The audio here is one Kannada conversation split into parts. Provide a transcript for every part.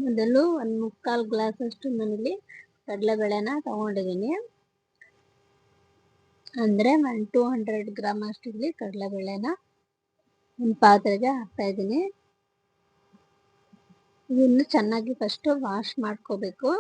ಮೊದಲು ಒಂದು ಮುಕ್ಕಾಲು ಗ್ಲಾಸ್ ಅಷ್ಟು ನಾನಿಲ್ಲಿ ಕಡಲೆಬೇಳೆನ ತಗೊಂಡಿದ್ದೀನಿ. ಅಂದರೆ 200 ಗ್ರಾಮ್ ಅಷ್ಟು ಇಲ್ಲಿ ಕಡಲೆಬೇಳೆನ ಒಂದು ಪಾತ್ರೆಗೆ ಹಾಕ್ತಾ ಇದ್ದೀನಿ. ಇದನ್ನು ಚೆನ್ನಾಗಿ ಫಸ್ಟು ವಾಶ್ ಮಾಡ್ಕೋಬೇಕು.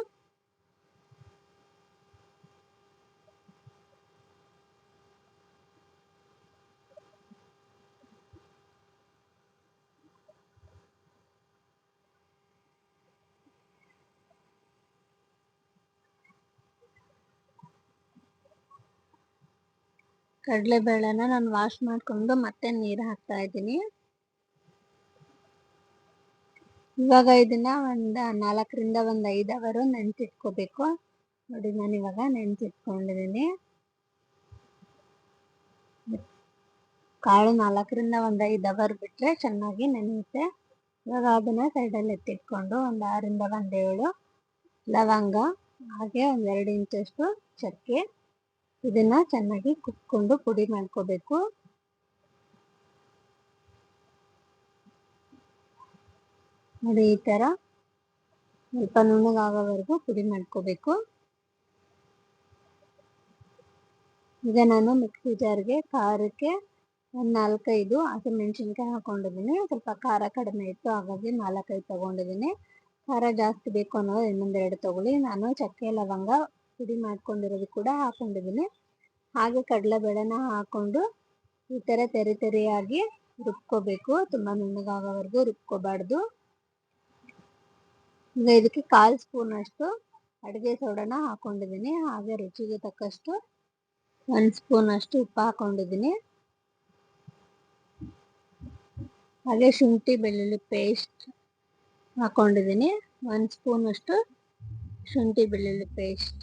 ಕಡಲೆಬೇಳೆನ ನಾನು ವಾಶ್ ಮಾಡಿಕೊಂಡು ಮತ್ತೆ ನೀರು ಹಾಕ್ತಾ ಇದ್ದೀನಿ. ಇವಾಗ ಇದನ್ನ ಒಂದು 4ರಿಂದ 5 ಅವರು ನೆನೆಸಿಟ್ಕೋಬೇಕು. ನೋಡಿ ನಾನು ಇವಾಗ ನೆನೆಸಿಟ್ಕೊಂಡಿದ್ದೀನಿ. ಕಾಳು 4ರಿಂದ 5 ಅವರ್ ಬಿಟ್ಟರೆ ಚೆನ್ನಾಗಿ ನೆನೆಯುತ್ತೆ. ಇವಾಗ ಅದನ್ನ ಸೈಡಲ್ಲಿ ಎತ್ತಿಟ್ಕೊಂಡು ಒಂದು 6ರಿಂದ 7 ಲವಂಗ, ಹಾಗೆ 2 ಇಂಚಷ್ಟು ಚಕ್ಕೆ, ಇದನ್ನ ಚೆನ್ನಾಗಿ ಕುಟ್ಕೊಂಡು ಪುಡಿ ಮಾಡ್ಕೋಬೇಕು. ನೋಡಿ ಈ ತರ ಸ್ವಲ್ಪ ನುಣ್ಣಗಾಗೋವರೆಗೂ ಪುಡಿ ಮಾಡ್ಕೋಬೇಕು. ಈಗ ನಾನು ಮಿಕ್ಸಿ ಜಾರ್ಗೆ ಖಾರಕ್ಕೆ ಒಂದು 4-5 ಹಸಿಮೆಣಸಿನ್ಕಾಯಿ ಹಾಕೊಂಡಿದ್ದೀನಿ. ಸ್ವಲ್ಪ ಖಾರ ಕಡಿಮೆ ಇತ್ತು, ಹಾಗಾಗಿ 4-5 ತಗೊಂಡಿದ್ದೀನಿ. ಖಾರ ಜಾಸ್ತಿ ಬೇಕು ಅನ್ನೋದು ಇನ್ನೊಂದು 2 ತಗೊಳ್ಳಿ. ನಾನು ಚಕ್ಕೆ ಲವಂಗ ಪುಡಿ ಮಾಡ್ಕೊಂಡಿರೋದು ಕೂಡ ಹಾಕೊಂಡಿದ್ದೀನಿ. ಹಾಗೆ ಕಡಲೆಬೇಳೆನ ಹಾಕೊಂಡು ಈ ಥರ ತೆರೆಯಾಗಿ ರುಬ್ಕೋಬೇಕು. ತುಂಬ ನುಣ್ಣಗಾಗೋವರೆಗೂ ರುಬ್ಕೋಬಾರ್ದು. ಈಗ ಇದಕ್ಕೆ 1/4 ಸ್ಪೂನ್ ಅಷ್ಟು ಅಡುಗೆ ಸೋಡಾನ ಹಾಕೊಂಡಿದ್ದೀನಿ. ಹಾಗೆ ರುಚಿಗೆ ತಕ್ಕಷ್ಟು 1 ಸ್ಪೂನ್ ಅಷ್ಟು ಉಪ್ಪು ಹಾಕೊಂಡಿದ್ದೀನಿ. ಹಾಗೆ ಶುಂಠಿ ಬೆಳ್ಳುಳ್ಳಿ ಪೇಸ್ಟ್ ಹಾಕೊಂಡಿದ್ದೀನಿ. 1 ಸ್ಪೂನ್ ಅಷ್ಟು ಶುಂಠಿ ಬೆಳ್ಳುಳ್ಳಿ ಪೇಸ್ಟ್.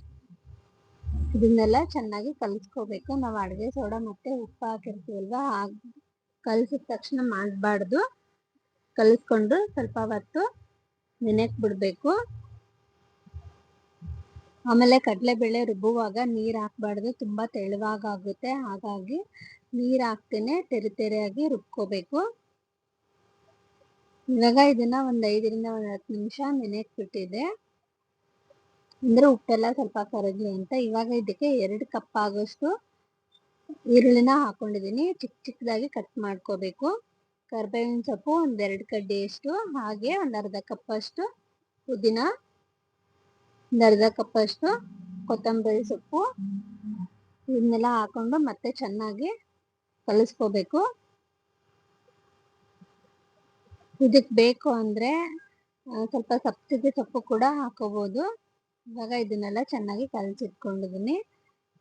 ಇದನ್ನೆಲ್ಲ ಚೆನ್ನಾಗಿ ಕಲಿಸ್ಕೋಬೇಕು. ನಾವು ಅಡುಗೆ ಸೋಡಾ ಮತ್ತೆ ಉಪ್ಪು ಹಾಕಿರ್ತೀವಲ್ವ, ಕಲಿಸಿದ ತಕ್ಷಣ ಮಾಡಬಾರ್ದು. ಕಲಿಸ್ಕೊಂಡು ಸ್ವಲ್ಪ ಹೊತ್ತು ನೆನೆಯಕ್ಕೆ ಬಿಡಬೇಕು. ಆಮೇಲೆ ಕಡಲೆಬೇಳೆ ರುಬ್ಬುವಾಗ ನೀರು ಹಾಕಬಾರ್ದು, ತುಂಬ ತೆಳುವಾಗುತ್ತೆ. ಹಾಗಾಗಿ ನೀರು ಹಾಕ್ತೇನೆ ತೆರೆಯಾಗಿ ರುಬ್ಕೋಬೇಕು. ಇವಾಗ ಇದನ್ನ ಒಂದು 5ರಿಂದ 10 ನಿಮಿಷ ನೆನೆಯಕ್ಕೆ ಬಿಟ್ಟಿದೆ, ಅಂದರೆ ಉಪ್ಪೆಲ್ಲ ಸ್ವಲ್ಪ ಕರಗಲಿ ಅಂತ. ಇವಾಗ ಇದಕ್ಕೆ 2 ಕಪ್ ಆಗೋಷ್ಟು ಈರುಳ್ಳಿನ ಹಾಕೊಂಡಿದ್ದೀನಿ. ಚಿಕ್ಕದಾಗಿ ಕಟ್ ಮಾಡ್ಕೋಬೇಕು. ಕರಿಬೇವಿನ ಸೊಪ್ಪು ಒಂದು 2 ಕಡ್ಡಿಯಷ್ಟು, ಹಾಗೆ ಒಂದು ಅರ್ಧ ಕಪ್ ಅಷ್ಟು ಪುದೀನ, ಒಂದು ಅರ್ಧ ಕಪ್ ಅಷ್ಟು ಕೊತ್ತಂಬರಿ ಸೊಪ್ಪು, ಇದನ್ನೆಲ್ಲ ಹಾಕೊಂಡು ಮತ್ತೆ ಚೆನ್ನಾಗಿ ಕಲಿಸ್ಕೋಬೇಕು. ಇದಕ್ಕೆ ಬೇಕು ಅಂದರೆ ಸ್ವಲ್ಪ ಸಬ್ಸಿಗೆ ಸೊಪ್ಪು ಕೂಡ ಹಾಕೋಬೋದು. ಇವಾಗ ಇದನ್ನೆಲ್ಲ ಚೆನ್ನಾಗಿ ಕಲಸಿಟ್ಕೊಂಡಿದ್ದೀನಿ.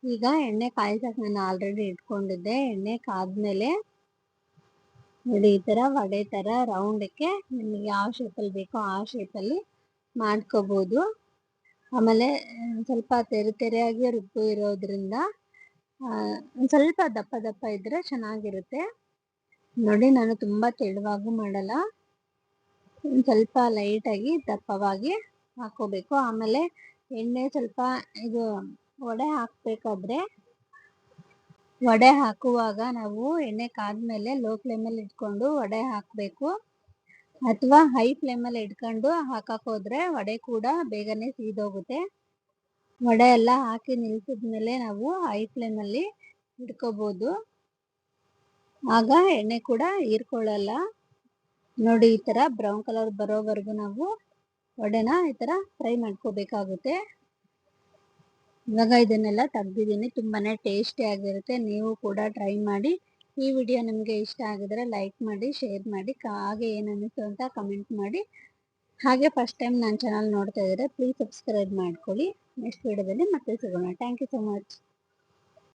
ಈಗ ಎಣ್ಣೆ ಕಾಯಿಸಕ್ಕೆ ನಾನು ಆಲ್ರೆಡಿ ಇಟ್ಕೊಂಡಿದ್ದೆ. ಎಣ್ಣೆ ಕಾದ್ಮೇಲೆ ನೋಡಿ ಈ ಥರ ವಡೆ ಥರ ರೌಂಡಕ್ಕೆ ನಿಮಗೆ ಯಾವ ಶೇಪಲ್ಲಿ ಬೇಕೋ ಆ ಶೇಪಲ್ಲಿ ಮಾಡ್ಕೋಬೋದು. ಆಮೇಲೆ ಸ್ವಲ್ಪ ತೆರೆಯಾಗಿ ರುಬ್ಬು ಇರೋದ್ರಿಂದ ಒಂದು ಸ್ವಲ್ಪ ದಪ್ಪ ಇದ್ದರೆ ಚೆನ್ನಾಗಿರುತ್ತೆ. ನೋಡಿ ನಾನು ತುಂಬ ತೆಳುವಾಗೂ ಮಾಡಲ್ಲ, ಒಂದು ಸ್ವಲ್ಪ ಲೈಟಾಗಿ ದಪ್ಪವಾಗಿ ಹಾಕೋಬೇಕು. ಆಮೇಲೆ ಎಣ್ಣೆ ಸ್ವಲ್ಪ ಇದು ವಡೆ ಹಾಕುವಾಗ ನಾವು ಎಣ್ಣೆ ಕಾದ್ಮೇಲೆ ಲೋ ಫ್ಲೇಮಲ್ಲಿ ಇಟ್ಕೊಂಡು ವಡೆ ಹಾಕಬೇಕು, ಅಥವಾ ಹೈ ಫ್ಲೇಮಲ್ಲಿ ಇಟ್ಕೊಂಡು ಹಾಕೋದ್ರೆ ವಡೆ ಕೂಡ ಬೇಗನೆ ಸೀದೋಗುತ್ತೆ. ವಡೆ ಎಲ್ಲ ಹಾಕಿ ನಿಲ್ಸಿದ್ಮೇಲೆ ನಾವು ಹೈ ಫ್ಲೇಮಲ್ಲಿ ಇಟ್ಕೋಬೋದು, ಆಗ ಎಣ್ಣೆ ಕೂಡ ಹೀರ್ಕೊಳ್ಳಲ್ಲ. ನೋಡಿ ಈ ಥರ ಬ್ರೌನ್ ಕಲರ್ ಬರೋವರೆಗೂ ನಾವು ವಡೆನ ಈ ಥರ ಫ್ರೈ ಮಾಡ್ಕೋಬೇಕಾಗುತ್ತೆ. ಇವಾಗ ಇದನ್ನೆಲ್ಲ ತೆಗ್ದಿದ್ದೀನಿ. ತುಂಬಾ ಟೇಸ್ಟಿ ಆಗಿರುತ್ತೆ. ನೀವು ಕೂಡ ಟ್ರೈ ಮಾಡಿ. ಈ ವಿಡಿಯೋ ನಿಮಗೆ ಇಷ್ಟ ಆಗಿದ್ರೆ ಲೈಕ್ ಮಾಡಿ, ಶೇರ್ ಮಾಡಿ, ಹಾಗೆ ಏನು ಅನ್ನಿಸ್ತು ಅಂತ ಕಮೆಂಟ್ ಮಾಡಿ. ಹಾಗೆ ಫಸ್ಟ್ ಟೈಮ್ ನನ್ನ ಚಾನಲ್ ನೋಡ್ತಾ ಇದ್ದರೆ ಪ್ಲೀಸ್ ಸಬ್ಸ್ಕ್ರೈಬ್ ಮಾಡ್ಕೊಳ್ಳಿ. ನೆಕ್ಸ್ಟ್ ವಿಡಿಯೋದಲ್ಲಿ ಮತ್ತೆ ಸಿಗೋಣ. Thank you so much.